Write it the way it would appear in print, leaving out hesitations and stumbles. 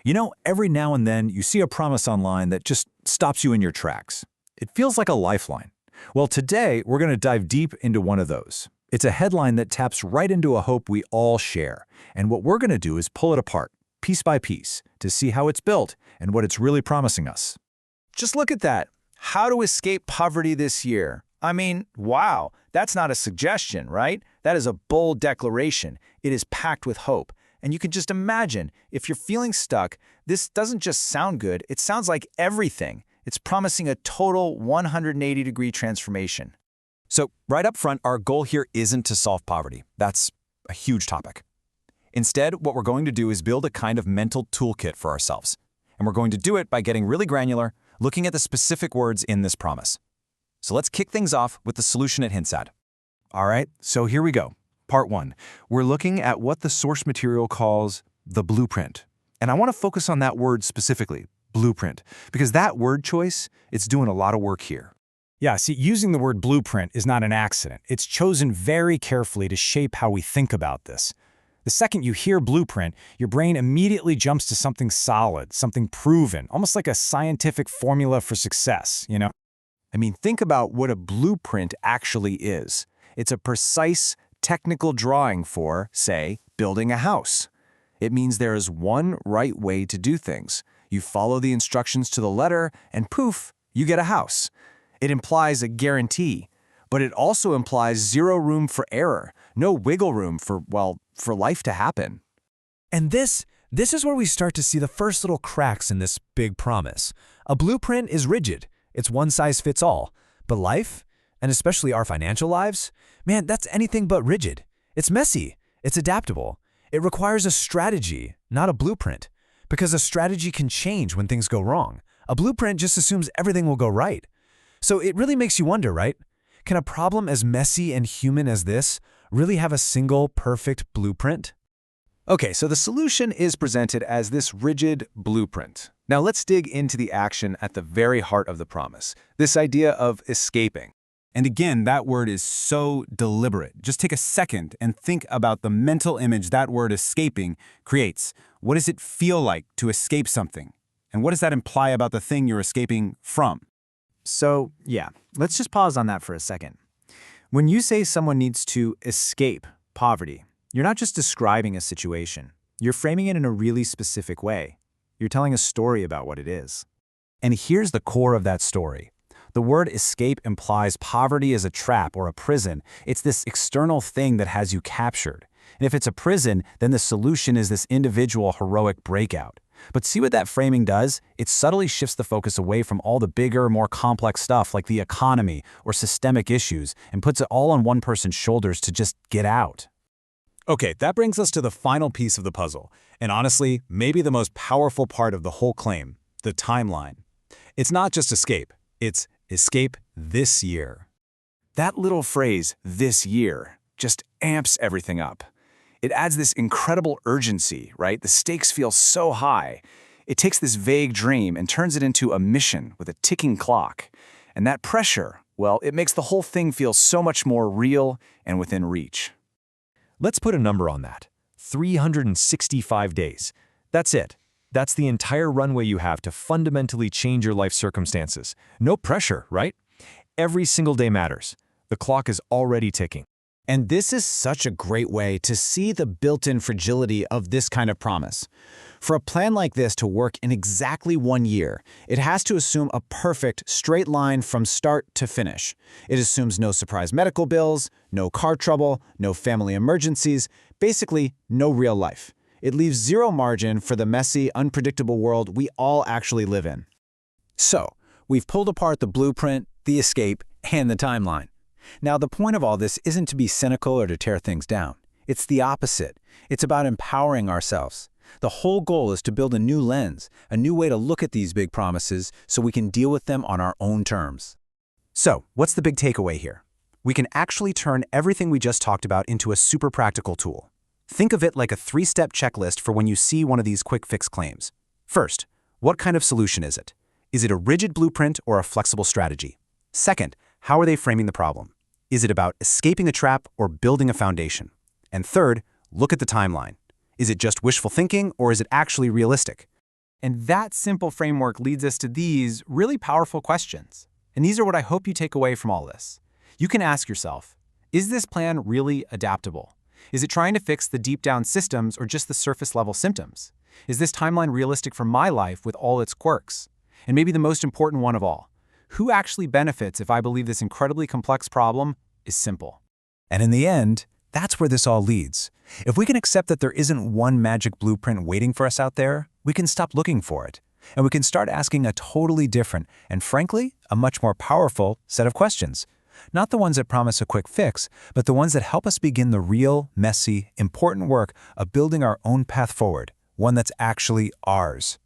You know, every now and then you see a promise online that just stops you in your tracks. It feels like a lifeline. Well, today we're going to dive deep into one of those. It's a headline that taps right into a hope we all share. And what we're going to do is pull it apart, piece by piece, to see how it's built and what it's really promising us. Just look at that. How to escape poverty this year. I mean, wow, that's not a suggestion, right? That is a bold declaration. It is packed with hope. And you can just imagine, if you're feeling stuck, this doesn't just sound good, it sounds like everything. It's promising a total 180-degree transformation. So, right up front, our goal here isn't to solve poverty. That's a huge topic. Instead, what we're going to do is build a kind of mental toolkit for ourselves. And we're going to do it by getting really granular, looking at the specific words in this promise. So let's kick things off with the solution it hints at. All right, so here we go. Part 1. We're looking at what the source material calls the blueprint. And I want to focus on that word specifically, blueprint, because that word choice, it's doing a lot of work here. Yeah, see, using the word blueprint is not an accident. It's chosen very carefully to shape how we think about this. The second you hear blueprint, your brain immediately jumps to something solid, something proven, almost like a scientific formula for success, you know? I mean, think about what a blueprint actually is. It's a precise, technical drawing for, say, building a house. It means there is one right way to do things. You follow the instructions to the letter, and poof, you get a house. It implies a guarantee, but it also implies zero room for error, no wiggle room for life to happen. And this is where we start to see the first little cracks in this big promise. A blueprint is rigid. It's one size fits all. But life, and especially our financial lives, man, that's anything but rigid. It's messy. It's adaptable. It requires a strategy, not a blueprint. Because a strategy can change when things go wrong. A blueprint just assumes everything will go right. So it really makes you wonder, right? Can a problem as messy and human as this really have a single perfect blueprint? Okay, so the solution is presented as this rigid blueprint. Now let's dig into the action at the very heart of the promise, this idea of escaping. And again, that word is so deliberate. Just take a second and think about the mental image that word escaping creates. What does it feel like to escape something? And what does that imply about the thing you're escaping from? So, yeah, let's just pause on that for a second. When you say someone needs to escape poverty, you're not just describing a situation. You're framing it in a really specific way. You're telling a story about what it is. And here's the core of that story. The word escape implies poverty as a trap or a prison. It's this external thing that has you captured. And if it's a prison, then the solution is this individual heroic breakout. But see what that framing does? It subtly shifts the focus away from all the bigger, more complex stuff like the economy or systemic issues and puts it all on one person's shoulders to just get out. Okay, that brings us to the final piece of the puzzle, and honestly, maybe the most powerful part of the whole claim, the timeline. It's not just escape, it's escape this year. That little phrase, this year, just amps everything up. It adds this incredible urgency, right? The stakes feel so high. It takes this vague dream and turns it into a mission with a ticking clock. And that pressure, well, it makes the whole thing feel so much more real and within reach. Let's put a number on that. 365 days. That's it. That's the entire runway you have to fundamentally change your life circumstances. No pressure, right? Every single day matters. The clock is already ticking. And this is such a great way to see the built-in fragility of this kind of promise. For a plan like this to work in exactly 1 year, it has to assume a perfect straight line from start to finish. It assumes no surprise medical bills, no car trouble, no family emergencies, basically no real life. It leaves zero margin for the messy, unpredictable world we all actually live in. So, we've pulled apart the blueprint, the escape, and the timeline. Now, the point of all this isn't to be cynical or to tear things down. It's the opposite. It's about empowering ourselves. The whole goal is to build a new lens, a new way to look at these big promises so we can deal with them on our own terms. So, what's the big takeaway here? We can actually turn everything we just talked about into a super practical tool. Think of it like a 3-step checklist for when you see one of these quick fix claims. First, what kind of solution is it? Is it a rigid blueprint or a flexible strategy? Second, how are they framing the problem? Is it about escaping a trap or building a foundation? And third, look at the timeline. Is it just wishful thinking or is it actually realistic? And that simple framework leads us to these really powerful questions. And these are what I hope you take away from all this. You can ask yourself, is this plan really adaptable? Is it trying to fix the deep-down systems or just the surface-level symptoms? Is this timeline realistic for my life with all its quirks? And maybe the most important one of all, who actually benefits if I believe this incredibly complex problem is simple? And in the end, that's where this all leads. If we can accept that there isn't one magic blueprint waiting for us out there, we can stop looking for it. And we can start asking a totally different and, frankly, a much more powerful set of questions. Not the ones that promise a quick fix, but the ones that help us begin the real, messy, important work of building our own path forward, one that's actually ours.